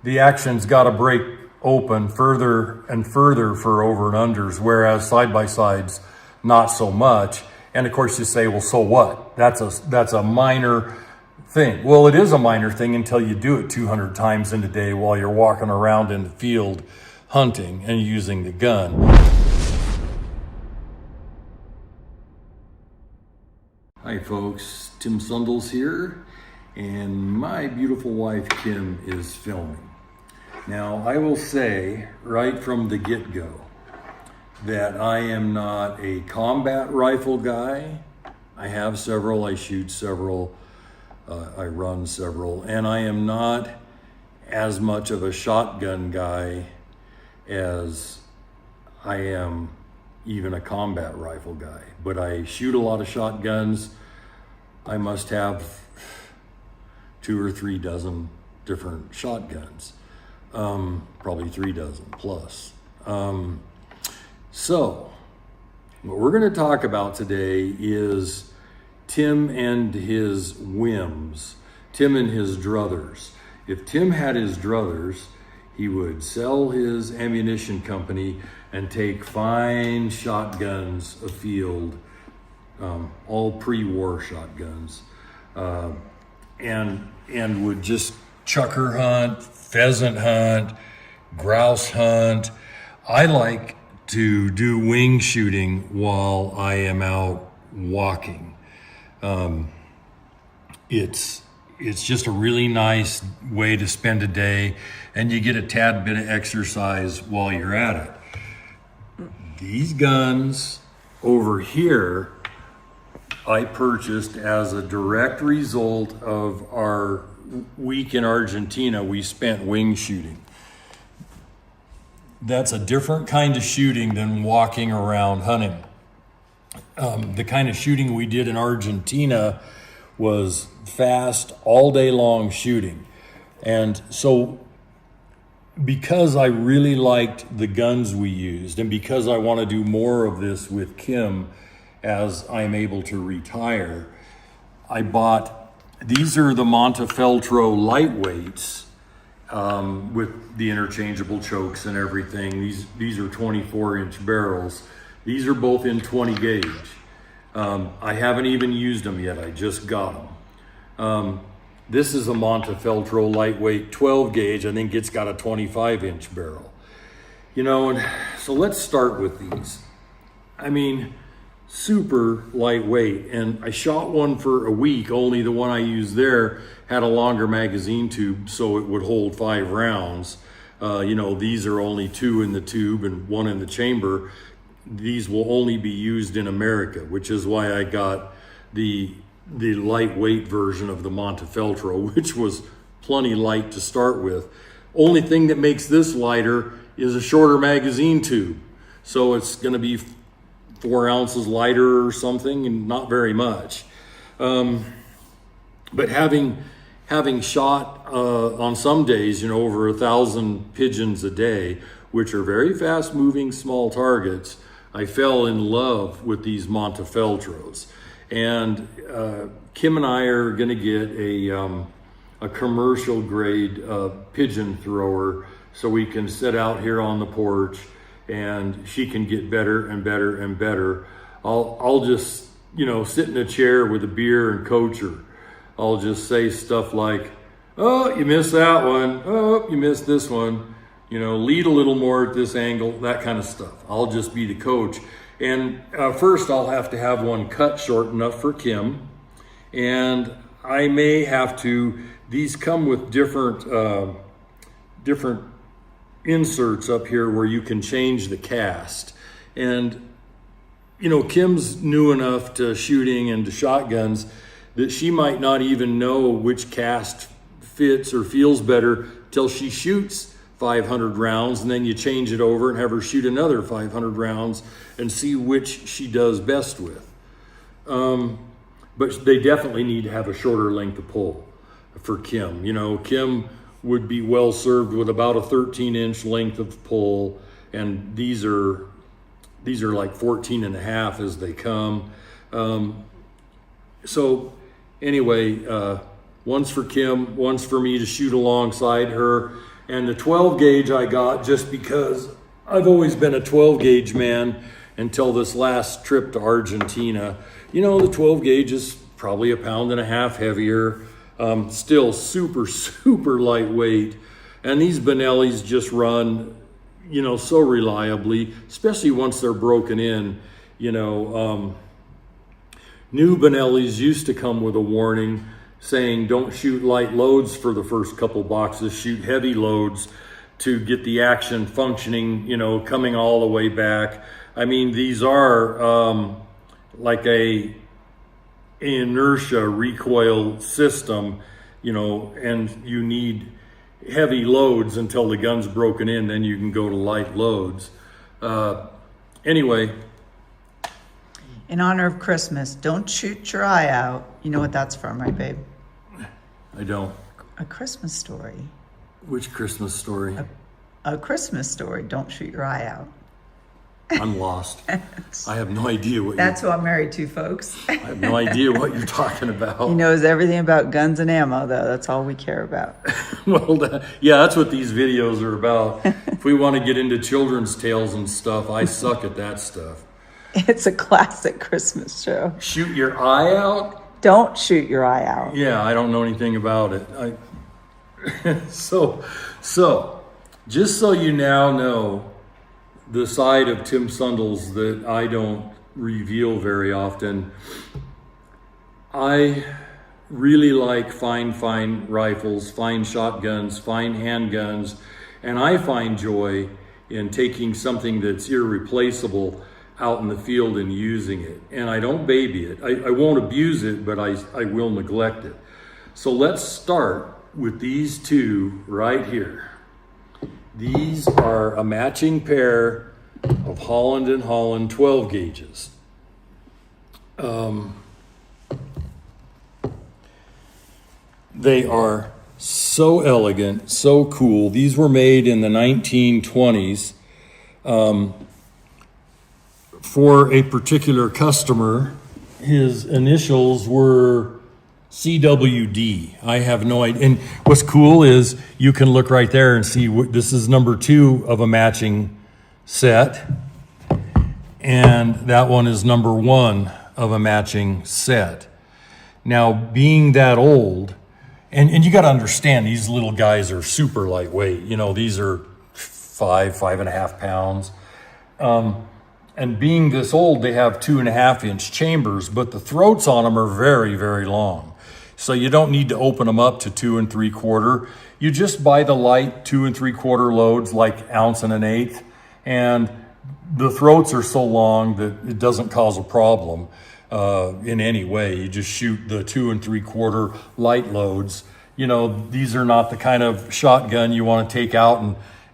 the action's got to break open further and further for over and unders, whereas side-by-sides, not so much. And of course you say, well, so what? That's a minor thing. Well, it is a minor thing until you do it 200 times in a day while you're walking around in the field hunting and using the gun. Hi folks, Tim Sundles here, and my beautiful wife Kim is filming. Now I will say right from the get-go that I am not a combat rifle guy. I have several, I shoot several, I run several, and I am not as much of a shotgun guy as I am even a combat rifle guy. But I shoot a lot of shotguns. I must have 2 or 3 dozen different shotguns, probably 3 dozen plus. So what we're going to talk about today is Tim and his whims, Tim and his druthers. If Tim had his druthers, he would sell his ammunition company and take fine shotguns afield, all pre-war shotguns, and would just chucker hunt, pheasant hunt, grouse hunt. I like to do wing shooting while I am out walking. It's just a really nice way to spend a day, and you get a tad bit of exercise while you're at it. These guns over here, I purchased as a direct result of our week in Argentina we spent wing shooting. That's a different kind of shooting than walking around hunting. The kind of shooting we did in Argentina was fast, all day long shooting. And so because I really liked the guns we used, and because I want to do more of this with Kim as I'm able to retire, I bought, these are the Montefeltro lightweights, with the interchangeable chokes and everything. These are 24-inch barrels. These are both in 20 gauge. I haven't even used them yet. I just got them. This is a Montefeltro lightweight 12 gauge. I think it's got a 25-inch barrel. You know, and so let's start with these. I mean, super lightweight. And I shot one for a week, only the one I used there had a longer magazine tube, so it would hold 5 rounds. You know, these are only 2 in the tube and 1 in the chamber. These will only be used in America, which is why I got the lightweight version of the Montefeltro, which was plenty light to start with. Only thing that makes this lighter is a shorter magazine tube. So it's gonna be 4 ounces lighter or something, and not very much. But having shot on some days, you know, over 1,000 pigeons a day, which are very fast moving small targets, I fell in love with these Montefeltros. And Kim and I are gonna get a commercial grade pigeon thrower so we can sit out here on the porch and she can get better and better and better. I'll just, you know, sit in a chair with a beer and coach her. I'll just say stuff like, oh, you missed that one. Oh, you missed this one. You know, lead a little more at this angle, that kind of stuff. I'll just be the coach. And first I'll have to have one cut short enough for Kim. And I may have to, these come with different inserts up here where you can change the cast. And, you know, Kim's new enough to shooting and to shotguns that she might not even know which cast fits or feels better till she shoots 500 rounds, and then you change it over and have her shoot another 500 rounds and see which she does best with. But they definitely need to have a shorter length of pull for Kim. You know, Kim would be well served with about a 13-inch length of pull, and these are like 14 and a half as they come. So anyway, one's for Kim, one's for me to shoot alongside her, And the 12 gauge I got just because I've always been a 12 gauge man until this last trip to Argentina. You know, the 12 gauge is probably 1.5 pounds heavier, still super, super lightweight. And these Benellis just run, you know, so reliably, especially once they're broken in. You know, new Benellis used to come with a warning saying don't shoot light loads for the first couple boxes, shoot heavy loads to get the action functioning, you know, coming all the way back. I mean, these are like a inertia recoil system, you know, and you need heavy loads until the gun's broken in, then you can go to light loads. Anyway. In honor of Christmas, don't shoot your eye out. You know what that's from, right, babe? I don't. A Christmas Story. Which Christmas story? A Christmas Story. Don't shoot your eye out. I'm lost. I have no idea what That's who I'm married to, folks. I have no idea what you're talking about. He knows everything about guns and ammo, though. That's all we care about. Well, yeah, that's what these videos are about. If we want to get into children's tales and stuff, I suck at that stuff. It's a classic Christmas show. Shoot your eye out? Don't shoot your eye out. Yeah, I don't know anything about it. So, just so you now know, the side of Tim Sundles that I don't reveal very often, I really like fine rifles, fine shotguns, fine handguns, and I find joy in taking something that's irreplaceable out in the field and using it. And I don't baby it. I won't abuse it, but I will neglect it. So let's start with these two right here. These are a matching pair of Holland Holland 12 gauges. They are so elegant, so cool. These were made in the 1920s for a particular customer. His initials were CWD. I have no idea. And what's cool is you can look right there and see this is number 2 of a matching set. And that one is number 1 of a matching set. Now, being that old, and you got to understand, these little guys are super lightweight. You know, these are 5.5 pounds. And being this old, they have 2.5-inch chambers, but the throats on them are very, very long. So you don't need to open them up to 2 3/4. You just buy the light 2 3/4 loads, like 1.1 ounce, and the throats are so long that it doesn't cause a problem in any way. You just shoot the 2 3/4 light loads. You know, these are not the kind of shotgun you want to take out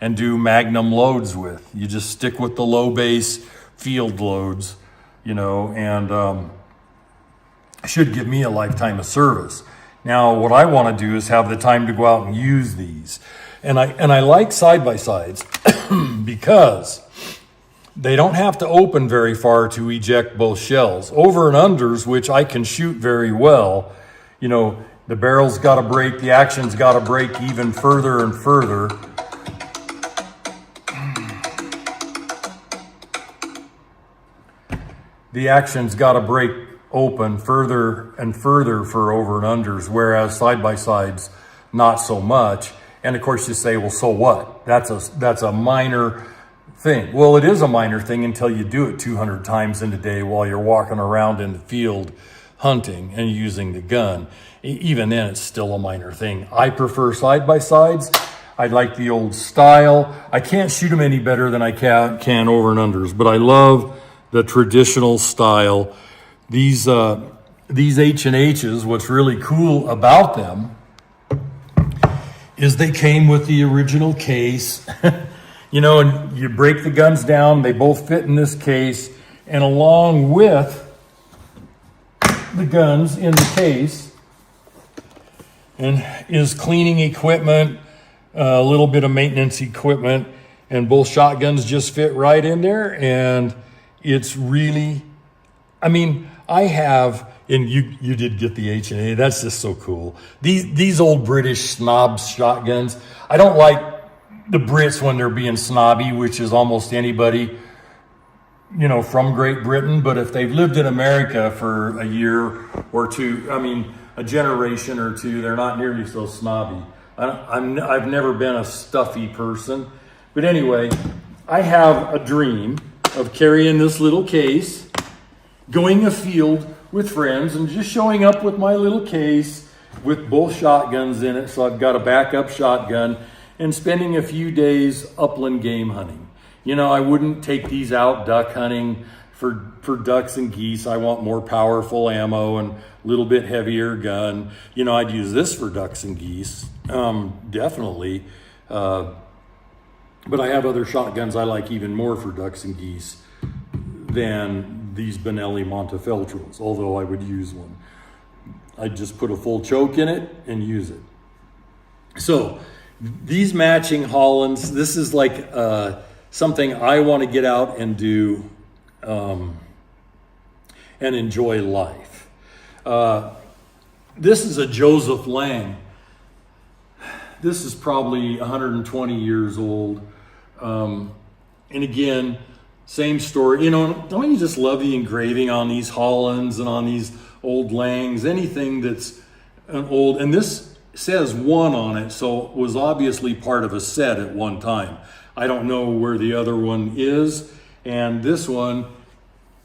and do magnum loads with. You just stick with the low base field loads, you know, and should give me a lifetime of service. Now, what I want to do is have the time to go out and use these. And I like side-by-sides because they don't have to open very far to eject both shells. Over and unders, which I can shoot very well, you know, the barrel's got to break, the action's got to break even further and further. The action's got to break open further and further for over and unders, whereas side-by-sides, not so much. And of course you say, well, so what? That's a minor thing. Well, it is a minor thing until you do it 200 times in a day while you're walking around in the field hunting and using the gun. Even then, it's still a minor thing. I prefer side-by-sides. I like the old style. I can't shoot them any better than I can over and unders, but I love the traditional style. These H&H's, what's really cool about them is they came with the original case. You know, and you break the guns down, they both fit in this case, and along with the guns in the case and is cleaning equipment, a little bit of maintenance equipment, and both shotguns just fit right in there. And it's really, I mean, I have, and you did get the H&A. That's just so cool. These old British snob shotguns. I don't like the Brits when they're being snobby, which is almost anybody, you know, from Great Britain. But if they've lived in America for a year or two, I mean, a generation or two, they're not nearly so snobby. I've never been a stuffy person. But anyway, I have a dream of carrying this little case, going afield with friends, and just showing up with my little case with both shotguns in it. So I've got a backup shotgun, and spending a few days upland game hunting. You know, I wouldn't take these out duck hunting for ducks and geese. I want more powerful ammo and a little bit heavier gun. You know, I'd use this for ducks and geese, definitely. But I have other shotguns I like even more for ducks and geese than these Benelli Montefeltros, although I would use one. I'd just put a full choke in it and use it. So these matching Hollands, this is like something I want to get out and do and enjoy life. This is a Joseph Lang. This is probably 120 years old. And again, same story. You know, don't you just love the engraving on these Hollands and on these old Langs, anything that's an old, and this says 1 on it, so it was obviously part of a set at one time. I don't know where the other one is, and this one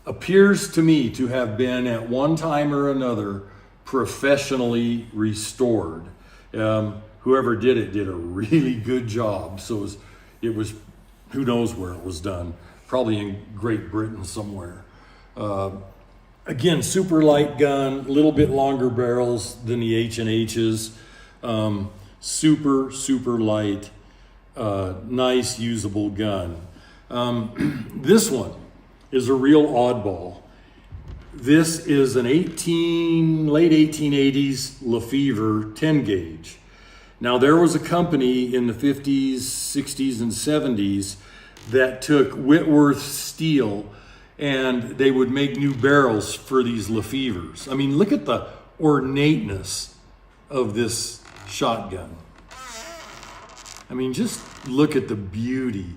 appears to me to have been at one time or another professionally restored. Whoever did it did a really good job. So it was who knows where it was done, probably in Great Britain somewhere. Again, super light gun, a little bit longer barrels than the H&H's. Super, super light, nice usable gun. This one is a real oddball. This is an late 1880s Lefevre 10 gauge. Now there was a company in the 50s, 60s, and 70s that took Whitworth steel and they would make new barrels for these Lefevres. I mean, look at the ornateness of this shotgun. I mean, just look at the beauty.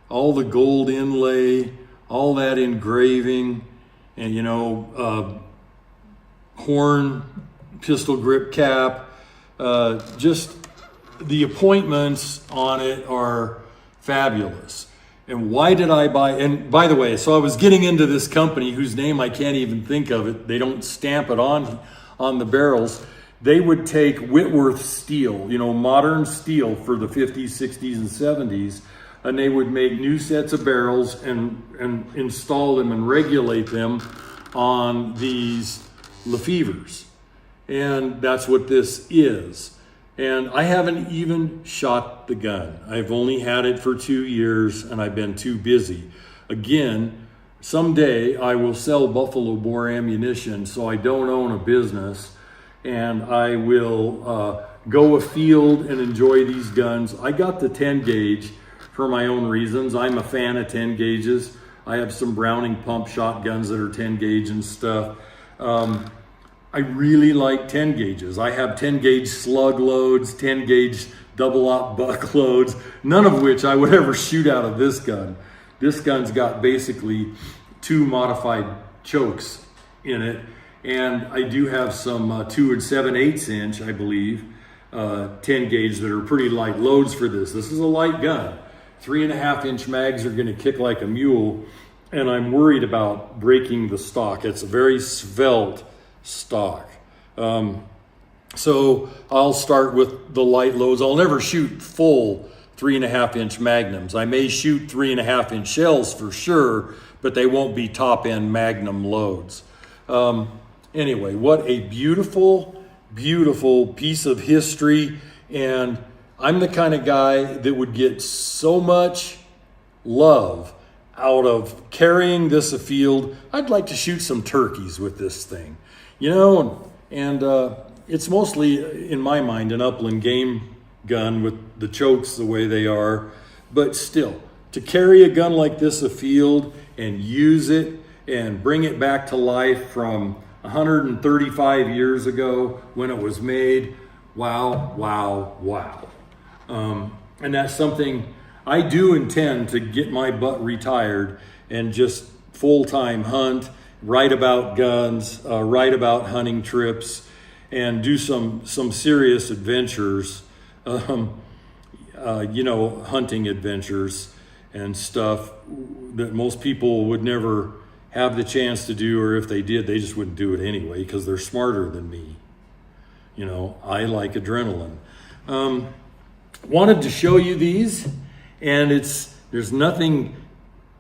All the gold inlay, all that engraving, and you know, horn, pistol grip cap, just the appointments on it are fabulous. And why did I buy, and by the way, so I was getting into this company whose name I can't even think of it. They don't stamp it on the barrels. They would take Whitworth steel, you know, modern steel for the 50s, 60s, and 70s, and they would make new sets of barrels and install them and regulate them on these Lefevres. And that's what this is. And I haven't even shot the gun. I've only had it for 2 years and I've been too busy. Again, someday I will sell buffalo bore ammunition so I don't own a business, and I will go afield and enjoy these guns. I got the 10 gauge for my own reasons. I'm a fan of 10 gauges. I have some Browning pump shotguns that are 10 gauge and stuff. I really like 10 gauges. I have 10 gauge slug loads, 10 gauge double aught buck loads, none of which I would ever shoot out of this gun. This gun's got basically 2 modified chokes in it. And I do have some 2 7/8 inch, I believe, 10 gauge that are pretty light loads for this. This is a light gun. 3.5 inch mags are gonna kick like a mule. And I'm worried about breaking the stock. It's a very svelte stock. So I'll start with the light loads. I'll never shoot full 3.5 inch magnums. I may shoot 3.5 inch shells for sure, but they won't be top end magnum loads. Anyway, what a beautiful, beautiful piece of history. And I'm the kind of guy that would get so much love out of carrying this afield. I'd like to shoot some turkeys with this thing, you know, and it's mostly, in my mind, an upland game gun with the chokes the way they are. But still, to carry a gun like this afield and use it and bring it back to life from 135 years ago when it was made, wow, wow, wow. And that's something I do intend to get my butt retired and just full-time hunt, write about guns, write about hunting trips, and do some serious adventures, hunting adventures and stuff that most people would never have the chance to do, or if they did, they just wouldn't do it anyway because they're smarter than me. I like adrenaline. Wanted to show you these, and there's nothing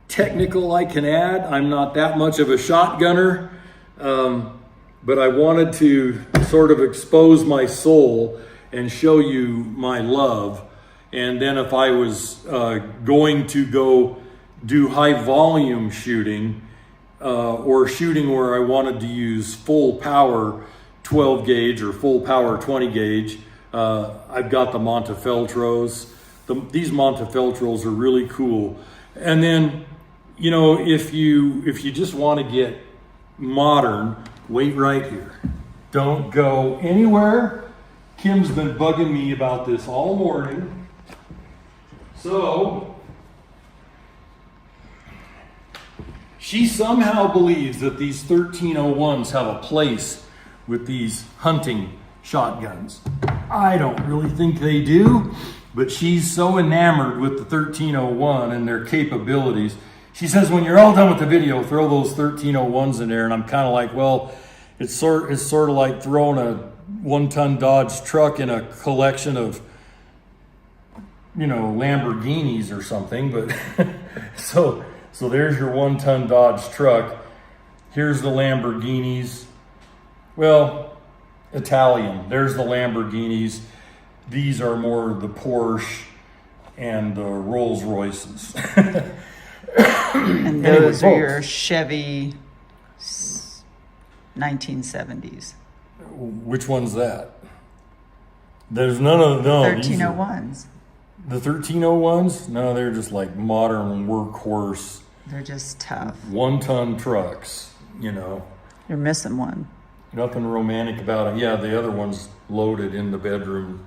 technical I can add. I'm not that much of a shotgunner, but I wanted to sort of expose my soul and show you my love. And then if I was going to go do high volume shooting, or shooting where I wanted to use full power 12 gauge or full power 20 gauge, I've got the Montefeltros. These Montefeltros are really cool. And then, if you just want to get modern, wait right here. Don't go anywhere. Kim's been bugging me about this all morning. So she somehow believes that these 1301s have a place with these hunting shotguns. I don't really think they do, but she's so enamored with the 1301 and their capabilities. She says, when you're all done with the video, throw those 1301s in there. And I'm kind of like, well, it's sort of like throwing a 1-ton Dodge truck in a collection of, Lamborghinis or something. But so there's your 1-ton Dodge truck. Here's the Lamborghinis. Well, Italian. There's the Lamborghinis. These are more the Porsche and the Rolls Royces. And those are your Chevy 1970s. Which one's that? There's none of them. 1301s. The 1301s? No, they're just like modern workhorse. They're just tough. 1-ton trucks, You're missing one. Nothing romantic about it. Yeah, the other one's loaded in the bedroom,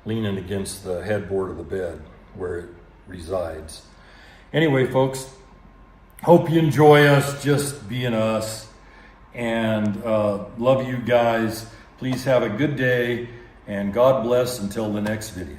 leaning against the headboard of the bed where it resides. Anyway, folks, hope you enjoy us just being us, and love you guys. Please have a good day, and God bless until the next video.